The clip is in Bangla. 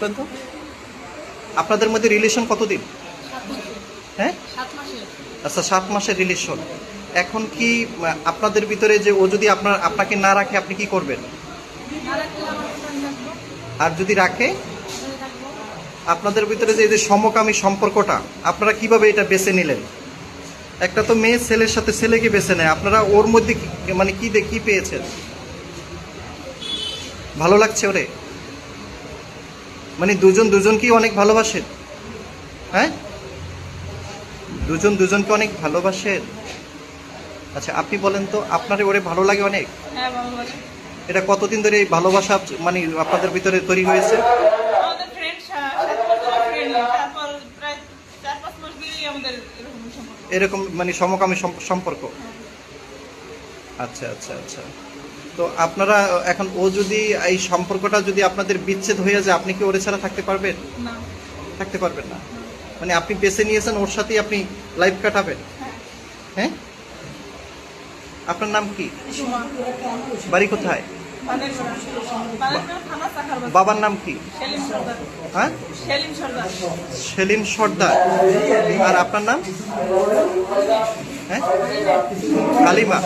বলেন তো, আপনাদের মধ্যে রিলেশন কতদিন? হ্যাঁ, আচ্ছা 7 মাসের রিলেশন। এখন কি আপনাদের ভিতরে যে ও যদি আপনাকে না রাখে আপনি কি করবেন? আর যদি রাখে, আপনাদের ভিতরে যে এই যে সমকামী সম্পর্কটা আপনারা কিভাবে এটা বেছে নিলেন? একটা তো মেয়ে ছেলের সাথে ছেলেকে বেছে নেয়, আপনারা ওর মধ্যে মানে কি পেয়েছেন? ভালো লাগছে ওরে? মানে দুজনকে অনেক ভালোবাসেন? হ্যাঁ, দুজনকে অনেক ভালোবাসেন। আচ্ছা আপনি বলেন তো, আপনার ওরে ভালো লাগে অনেক? হ্যাঁ, ভালো লাগে। এটা কতদিন ধরে এই ভালোবাসা মানে আপনাদের ভিতরে তৈরি হয়েছে? আমাদের ফ্রেন্ড 7 বছরের ফ্রেন্ড, তারপর প্রায় 4-5 মাস ধরেই আমাদের এরকম সম্পর্ক। এরকম মানে সমকামী সম্পর্ক। আচ্ছা আচ্ছা আচ্ছা। তো আপনারা এখন ও যদি এই সম্পর্কটা যদি আপনাদের বিচ্ছেদ হয়ে যায়, আপনি কি ওরে ছাড়া থাকতে পারবেন? না। থাকতে পারবেন না। মানে আপনি বেছে নিয়েছেন ওর সাথেই আপনি লাইফ কাটাবেন। হ্যাঁ। হ্যাঁ, আপনার নাম কি? সুমা। বাড়ি কোথায়? বানেরপাড়া থানা চাকার বাজার। বাবার নাম কি? সেলিম সর্দার। হ্যাঁ, সেলিম সর্দার। সেলিম সর্দার। আর আপনার নাম? হ্যাঁ, হালিমা।